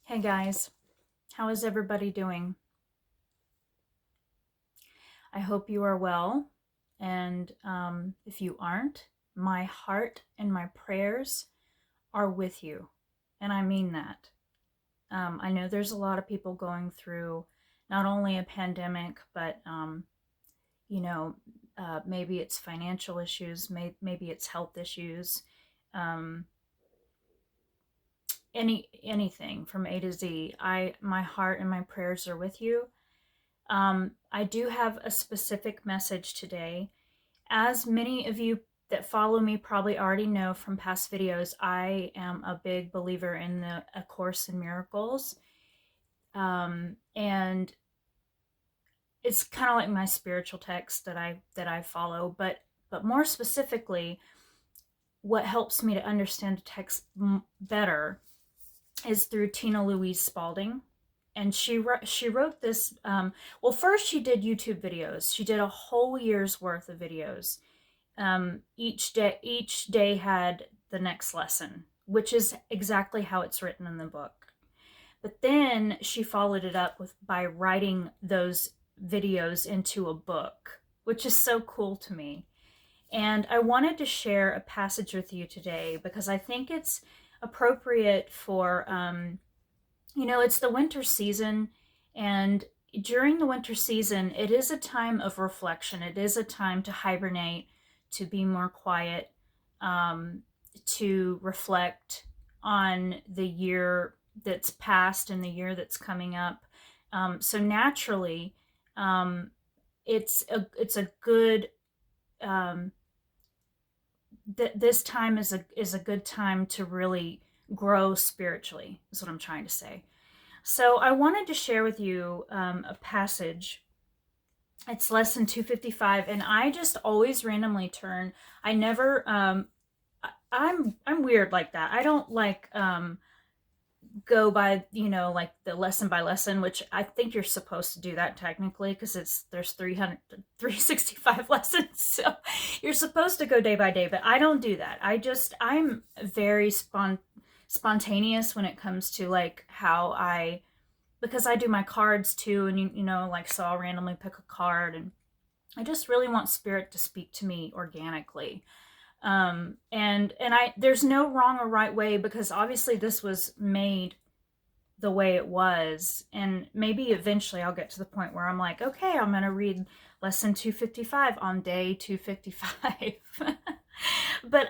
Hey guys, how is everybody doing? I hope you are well, and if you aren't, my heart and my prayers are with you, and I mean that. I know there's a lot of people going through not only a pandemic, but you know, maybe it's financial issues, maybe it's health issues, um, anything from A to Z. My heart and my prayers are with you. I do have a specific message today. As many of you that follow me probably already know from past videos, I am a big believer in A Course in Miracles. And it's kind of like my spiritual text that I follow, but more specifically, what helps me to understand the text better is through Tina Louise Spalding. And she wrote this. Well, first she did YouTube videos. She did a whole year's worth of videos. Each day had the next lesson, which is exactly how it's written in the book. But then she followed it up by writing those videos into a book, which is so cool to me. And I wanted to share a passage with you today because I think it's appropriate for it's the winter season, and during the winter season, it is a time of reflection. It is a time to hibernate, to be more quiet, to reflect on the year that's passed and the year that's coming up. So naturally, it's a good this time is a good time to really grow spiritually, is what I'm trying to say. So I wanted to share with you a passage. It's lesson 255, and I just always randomly turn. I never. I'm weird like that. I don't like go by like the lesson by lesson, which I think you're supposed to do that technically because there's 365 lessons, so you're supposed to go day by day. But I don't do that. I'm very spontaneous when it comes to like how because I do my cards too, and like, so I'll randomly pick a card, and I just really want spirit to speak to me organically. And there's no wrong or right way, because obviously this was made the way it was, and maybe eventually I'll get to the point where I'm like, okay, I'm going to read lesson 255 on day 255. But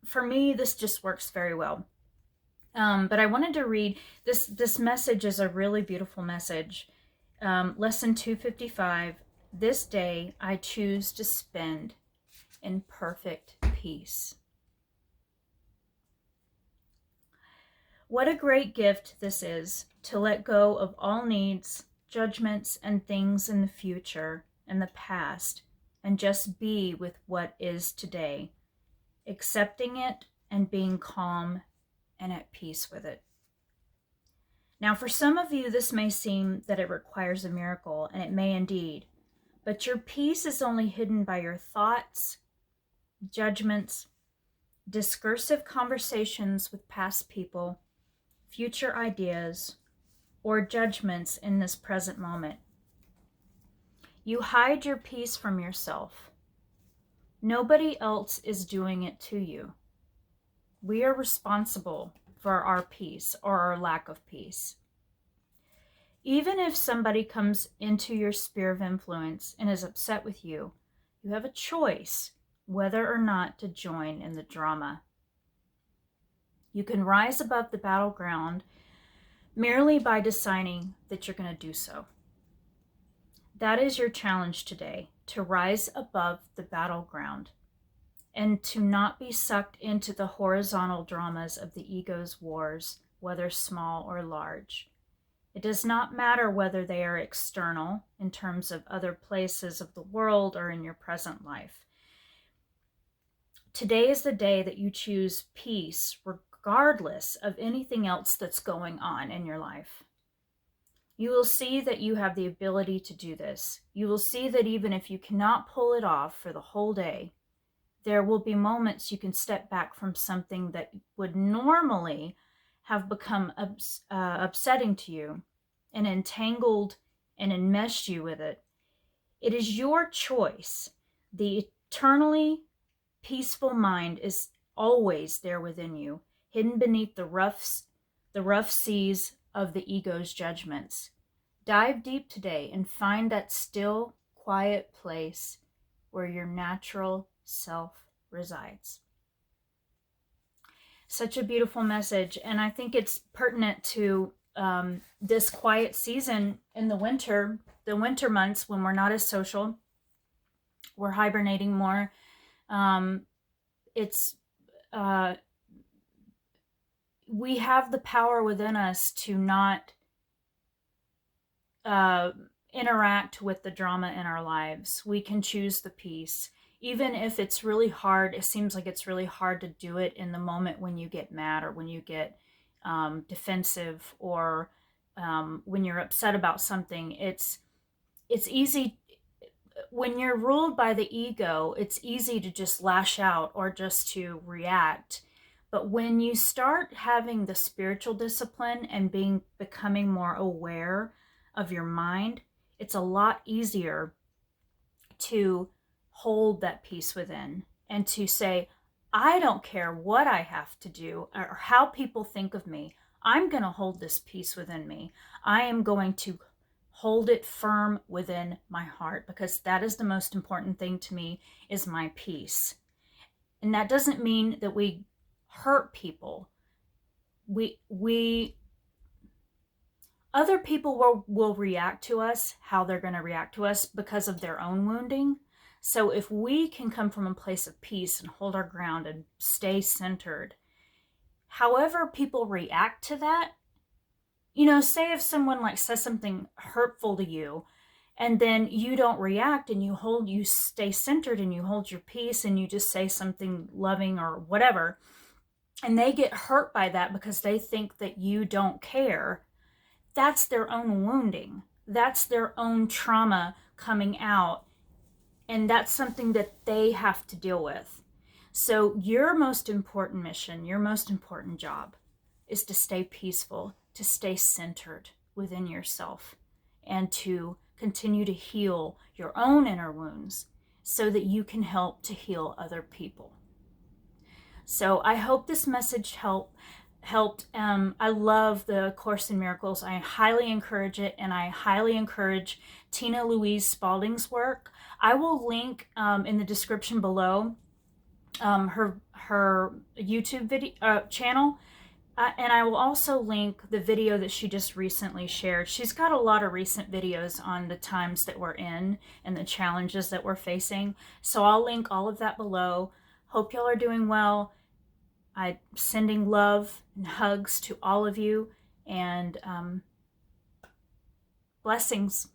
for me, this just works very well. But I wanted to read this message. Is a really beautiful message. Lesson 255. This day I choose to spend in perfect peace. What a great gift this is, to let go of all needs, judgments, and things in the future and the past, and just be with what is today, accepting it and being calm and at peace with it. Now, for some of you, this may seem that it requires a miracle, and it may indeed, but your peace is only hidden by your thoughts, judgments, discursive conversations with past people, future ideas, or judgments in this present moment. You hide your peace from yourself. Nobody else is doing it to you. We are responsible for our peace or our lack of peace. Even if somebody comes into your sphere of influence and is upset with you, you have a choice whether or not to join in the drama. You can rise above the battleground merely by deciding that you're going to do so. That is your challenge today, to rise above the battleground and to not be sucked into the horizontal dramas of the ego's wars, whether small or large. It does not matter whether they are external in terms of other places of the world or in your present life. Today is the day that you choose peace, regardless of anything else that's going on in your life. You will see that you have the ability to do this. You will see that even if you cannot pull it off for the whole day, there will be moments you can step back from something that would normally have become upsetting to you and entangled and enmeshed you with it, it is your choice. The eternally peaceful mind is always there within you, hidden beneath the rough seas of the ego's judgments. Dive deep today and find that still, quiet place where your natural self resides. Such a beautiful message, and I think it's pertinent to this quiet season in the winter months when we're not as social, we're hibernating more. It's we have the power within us to not interact with the drama in our lives. We can choose the peace. Even if it's really hard, it seems like it's really hard to do it in the moment when you get mad or when you get defensive or when you're upset about something. It's easy. When you're ruled by the ego, it's easy to just lash out or just to react. But when you start having the spiritual discipline and becoming more aware of your mind, it's a lot easier to hold that peace within and to say, I don't care what I have to do or how people think of me. I'm going to hold this peace within me. I am going to hold it firm within my heart, because that is the most important thing to me, is my peace. And that doesn't mean that we hurt people. Other people will react to us how they're going to react to us because of their own wounding. So if we can come from a place of peace and hold our ground and stay centered, however people react to that, say if someone like says something hurtful to you and then you don't react and you stay centered and you hold your peace and you just say something loving or whatever, and they get hurt by that because they think that you don't care, that's their own wounding. That's their own trauma coming out. And that's something that they have to deal with. So your most important mission, your most important job is to stay peaceful, to stay centered within yourself, and to continue to heal your own inner wounds so that you can help to heal other people. So I hope this message helped. I love the Course in Miracles. I highly encourage it, and I highly encourage Tina Louise Spalding's work. I will link in the description below her YouTube video channel, and I will also link the video that she just recently shared. She's got a lot of recent videos on the times that we're in and the challenges that we're facing. So I'll link all of that below. Hope y'all are doing well. I'm sending love and hugs to all of you, and blessings.